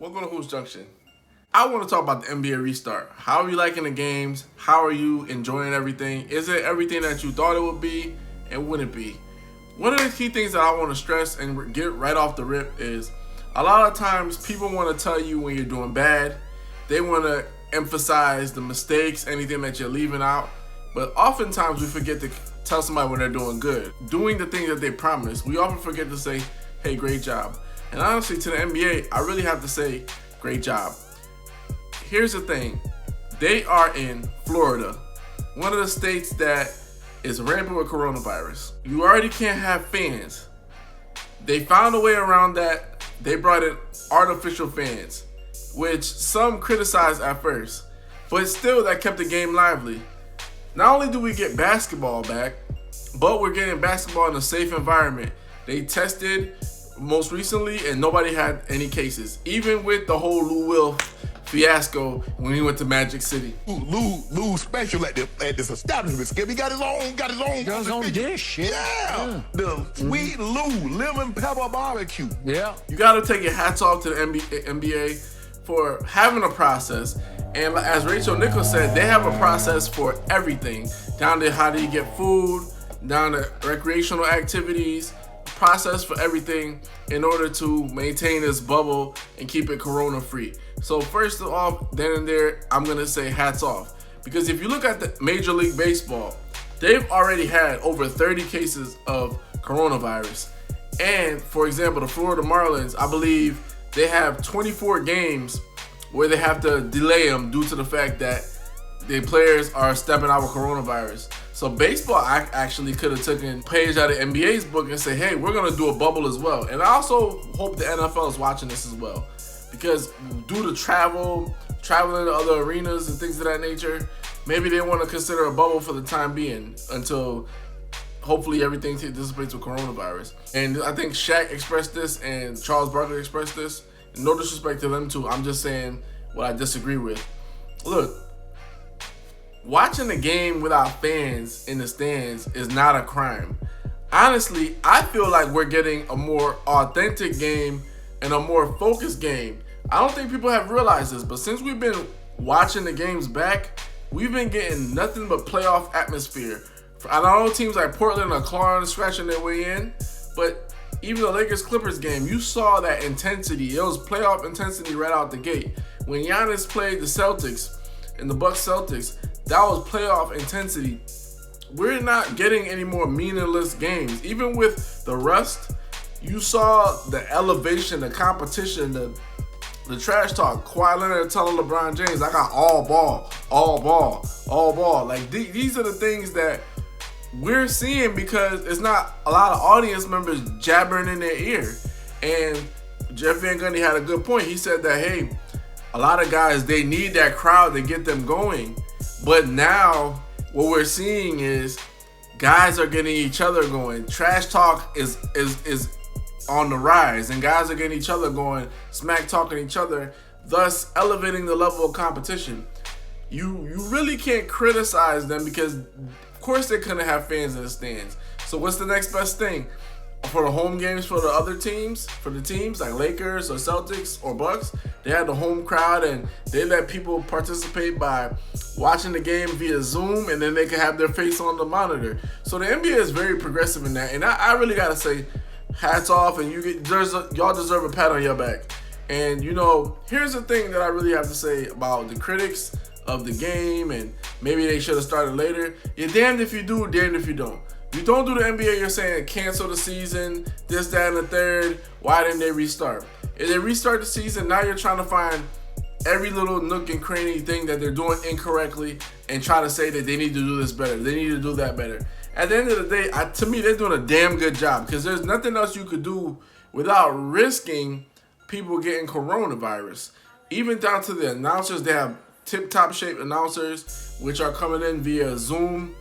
Welcome to Hoops Junction. I want to talk about the NBA restart. How are you liking the games? How are you enjoying everything? Is it everything that you thought it would be? And would it be? One of the key things that I want to stress and get right off the rip is a lot of times people want to tell you when you're doing bad. They want to emphasize the mistakes, anything that you're leaving out. But oftentimes we forget to tell somebody when they're doing good. Doing the things that they promise. We often forget to say, hey, great job. And honestly, to the NBA, I really have to say, great job. Here's the thing. They are in Florida, one of the states that is rampant with coronavirus. You already can't have fans. They found a way around that. They brought in artificial fans, which some criticized at first, but still that kept the game lively. Not only do we get basketball back, but we're getting basketball in a safe environment. They tested most recently and nobody had any cases, even with the whole Lou Will fiasco when he went to Magic City. Lou special at this establishment. Skip, he got his own dish. Yeah. The sweet Lou lemon pepper barbecue. Yeah. You got to take your hats off to the NBA for having a process. And as Rachel Nichols said, they have a process for everything, down to how do you get food, down to recreational activities, process for everything in order to maintain this bubble and keep it corona free. So first of all, then and there, I'm going to say hats off. Because if you look at the Major League Baseball, they've already had over 30 cases of coronavirus. And for example, the Florida Marlins, I believe they have 24 games where they have to delay them due to the fact that the players are stepping out with coronavirus. So baseball actually could have taken a page out of NBA's book and say, hey, we're going to do a bubble as well. And I also hope the NFL is watching this as well. Because due to traveling to other arenas and things of that nature, maybe they want to consider a bubble for the time being until hopefully everything dissipates with coronavirus. And I think Shaq expressed this and Charles Barkley expressed this. No disrespect to them too. I'm just saying what I disagree with. Look, watching the game without fans in the stands is not a crime. Honestly, I feel like we're getting a more authentic game and a more focused game. I don't think people have realized this, but since we've been watching the games back, we've been getting nothing but playoff atmosphere. I know teams like Portland are clawing and scratching their way in, but even the Lakers-Clippers game, you saw that intensity. It was playoff intensity right out the gate. When Giannis played the Celtics and the Bucks-Celtics, that was playoff intensity. We're not getting any more meaningless games. Even with the rust, you saw the elevation, the competition, the trash talk. Kawhi Leonard telling LeBron James, I got all ball. Like these are the things that we're seeing because it's not a lot of audience members jabbering in their ear. And Jeff Van Gundy had a good point. He said that, hey, a lot of guys, they need that crowd to get them going. But now what we're seeing is guys are getting each other going. Trash talk is on the rise, and guys are getting each other going, smack talking each other, thus elevating the level of competition. You really can't criticize them because of course they couldn't have fans in the stands. So what's the next best thing? For the home games for the other teams, for the teams like Lakers or Celtics or Bucks, they had the home crowd and they let people participate by watching the game via Zoom, and then they can have their face on the monitor. So the NBA is very progressive in that, and I really gotta say, hats off, and y'all deserve a pat on your back. And here's the thing that I really have to say about the critics of the game, and maybe they should have started later. You're damned if you do, damned if you don't. You don't do the NBA, you're saying cancel the season, this, that, and the third. Why didn't they restart? If they restart the season, now you're trying to find every little nook and cranny thing that they're doing incorrectly and try to say that they need to do this better, they need to do that better. At the end of the day, to me, they're doing a damn good job because there's nothing else you could do without risking people getting coronavirus. Even down to the announcers, they have tip-top shape announcers, which are coming in via Zoom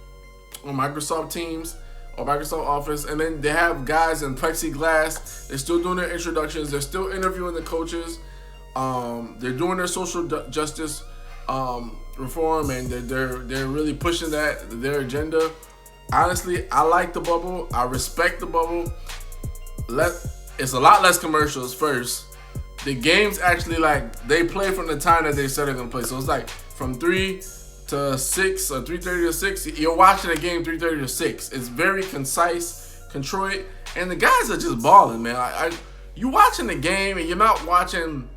or Microsoft Teams or Microsoft Office, and then they have guys in plexiglass. They're still doing their introductions. They're still interviewing the coaches. They're doing their social justice reform, and they're really pushing their agenda. Honestly, I like the bubble. I respect the bubble. It's a lot less commercials first. the games actually, like, they play from the time that they said they're gonna play. So it's like from 3 to 6 or 3:30 to 6. You're watching a game 3:30 to 6. It's very concise, controlled, and the guys are just balling, man. You watching the game and you're not watching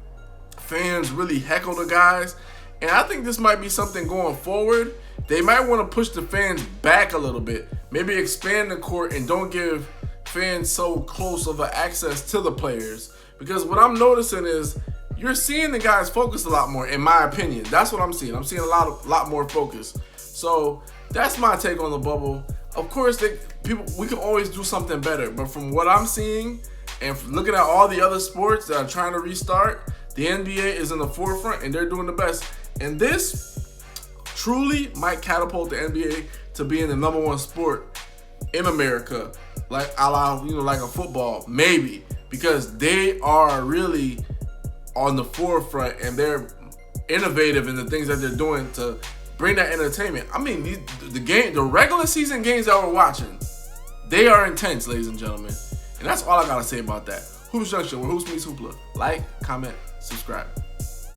fans really heckle the guys. And I think this might be something going forward. They might want to push the fans back a little bit. Maybe expand the court and don't give fans so close of an access to the players. Because what I'm noticing is you're seeing the guys focus a lot more, in my opinion. That's what I'm seeing. I'm seeing a lot more focus. So that's my take on the bubble. Of course, we can always do something better. But from what I'm seeing and looking at all the other sports that are trying to restart, the NBA is in the forefront and they're doing the best. And this truly might catapult the NBA to being the #1 sport in America, like like a football, maybe, because they are really on the forefront and they're innovative in the things that they're doing to bring that entertainment. I mean, the regular season games that we're watching, they are intense, ladies and gentlemen. And that's all I gotta say about that. Hoops Junction, where hoops meets hoopla. Like, comment, subscribe.